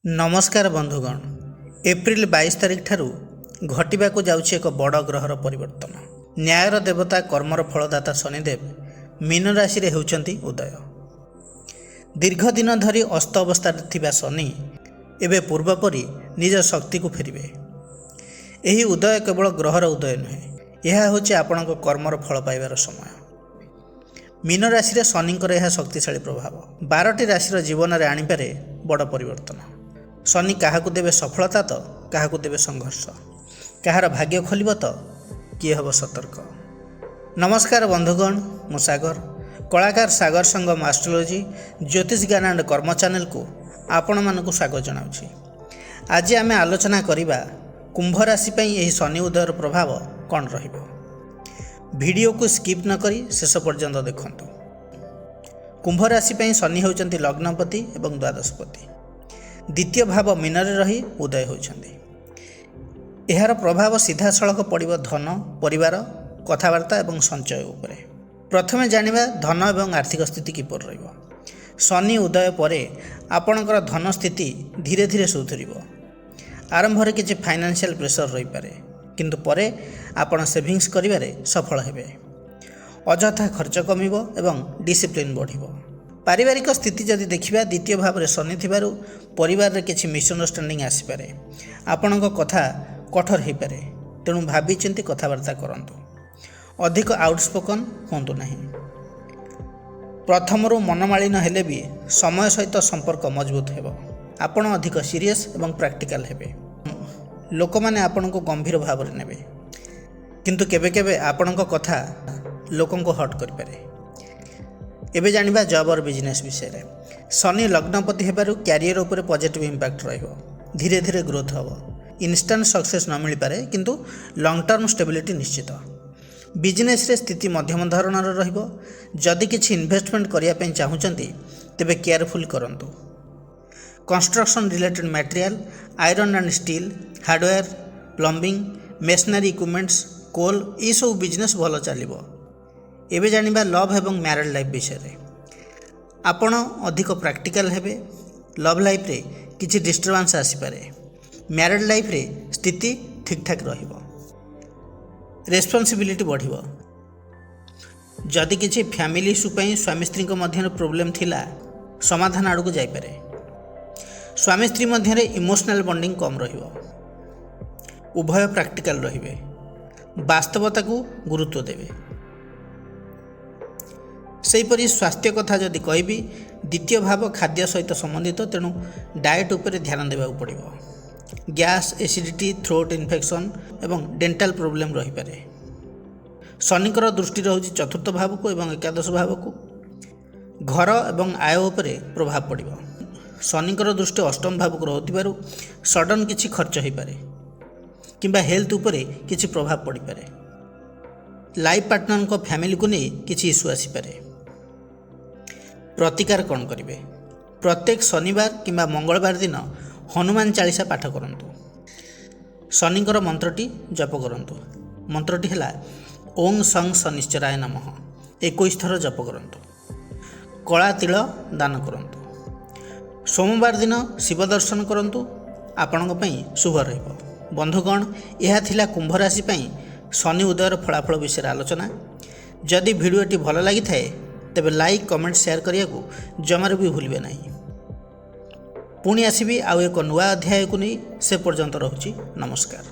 नमस्कार बंधुगण। एप्रिल 22 तारिख ठारू घटिबाकू जाउछि एक बड़ ग्रहर परिवर्तन। न्यायर देवता कर्मर फलदाता शनिदेव मीन राशि रे हेउचंती उदय। दीर्घ दिन धरी अस्त अवस्था थिबा शनि एबे पूर्व परि निज शक्ति को फेरिबे। एही उदय केवल ग्रहर उदय नुहे, यह होछि आपणक कर्मर फल पाइबार समय। मीन राशि रे शनिंकर यह शक्तिशाली प्रभाव 12टी राशि जीवन में आनिपारे बड़ परिवर्तन। शनि काहाकू देवे सफलता तो काहाकू देवे संघर्ष, कहार भाग्य खोलिब तो किए हब सतर्क। नमस्कार बंधुगण, मु सागर, कलाकार सागर संगम एस्ट्रोलॉजी ज्योतिष ज्ञान एंड कर्म चैनल को आपण मानकु स्वागत जनाउछि। आज आमे आलोचना करिबा कुंभ राशि पई एही शनि उदयर प्रभाव कौन रहिबो। वीडियो को स्किप न करी शेष पर्यंत देखंतु। कुंभ राशि पई शनि होउचंती लग्नपति एवं द्वादशपति। द्वितीय भाव मीन रे रही उदय होउचंती। एहार प्रभाव सीधा सड़क पड़िबो धन, परिवार, कथावार्ता एवं संचय उपरे। प्रथमे जानिबा धन एवं आर्थिक स्थिति किपर रहिबो। शनि उदय परे आपणकर धन स्थिति धीरे धीरे सुधरिबो। आरंभ रे किछि फाइनेंशियल प्रेशर रही पारे, किंतु परे आपण सेविंग्स करिवारे सफल हेबे। अଯଥା खर्च कमिबो एवं डिसिप्लिन बढ़िबो। पारिवारिक स्थिति जदि देखिबा द्वितीय भाव रे शनि थिबारु परिवार रे किछि मिसअंडरस्टैंडिंग आसी पारे। आपणक कथा कठोर हे पारे, तेणु भाबी चिंती कथावार्ता करंतु। अधिक आउटस्पोकन होंतु नाही। प्रथमरु मनमालिन हेले भी समय सहित संपर्क मजबूत हेबो। आपण अधिक सीरियस एवं प्रैक्टिकल हेबे। लोक माने आपण को गंभीर भाव रे नेबे, किंतु केबे केबे आपण को कथा लोकन को हर्ट करि पारे। एबे जानिबा जॉब और बिजनेस विषय रे। शनि लग्नपति हेबारु कैरियर ऊपर पॉजिटिव इंपैक्ट रहिबो। धीरे धीरे ग्रोथ हबो। इंस्टेंट सक्सेस न मिल पारे, किंतु लॉन्ग टर्म स्टेबिलिटी निश्चित। बिजनेस रे स्थिति मध्यम धरणर रहिबो। जदि किछि इन्वेस्टमेंट करिया पे चाहुचंती तेबे केयरफुल करंतु। Construction related material, iron and steel, hardware, plumbing, masonry equipments, coal, ये सब बिजनेस भल चलिबो। एबे जानिबा लव एवं मैरिड लाइफ विषय रे। आपण अधिक प्रैक्टिकल हेबे। लव लाइफ रे किछि डिस्टर्बेंस आसी पारे। मैरिड लाइफ रे स्थिति ठीक ठाक रहिबो। रेस्पॉन्सिबिलिटी बढ़िबो। जदि किछि फैमिली इश्यू पई स्वामी स्त्री को मध्य प्रॉब्लम थिला, समाधान आड़ को जाई पारे। स्वामी स्त्री मध्य इमोशनल बॉन्डिंग कम रहिबो। उभय प्रैक्टिकल रहिबे। वास्तवता को गुरुत्व देवे। सेहीपरि स्वास्थ्य कथा जदि कहबी, द्वितीय भाव खाद्य सहित संबंधित, तेणु डाएट उपर ध्यान देवाक पड़िबो। गैस, एसिडिटी, थ्रोट इन्फेक्शन एवं डेंटल प्रॉब्लम रही पारे। शनिकर दृष्टि रहुछि चतुर्थ भाव को एवं एकादश भाव को। घर एवं आय उपरे प्रभाव पड़िबो। शनिकर दृष्टि अष्टम भाव को रहुथिबारु सडन किछि खर्च होई पारे, किंबा हेल्थ उपरे किछि प्रभाव पड़ी पारे। लाइफ पार्टनर को फैमिली को नहीं किछि इश्यू आसी पारे। प्रतिकार कौन करिवे? प्रत्येक शनिवार किंबा मंगलवार दिन हनुमान चालीसा पाठ करंतु। शनिकर मंत्रटी जप करंतु। मंत्रटी है ओं सं शनिश्चराय नमः। 21 थर जप करंतु। कला तिल दान करंतु। सोमवार दिन शिव दर्शन करंतु। आपणक पई शुभ रहिबो। बंधुगण, यह थिला कुंभ राशि पई शनि उदयर फलाफल विषय आलोचना। जदि भिडियोटी भल लगी थाए तेबे लाइक, कमेंट, शेयर करिया को जमार भी भूलिबे नहीं। पुणी आसीबी आउ एक नुआ अध्याय को नहीं। से पर्यंत रहुछि। नमस्कार।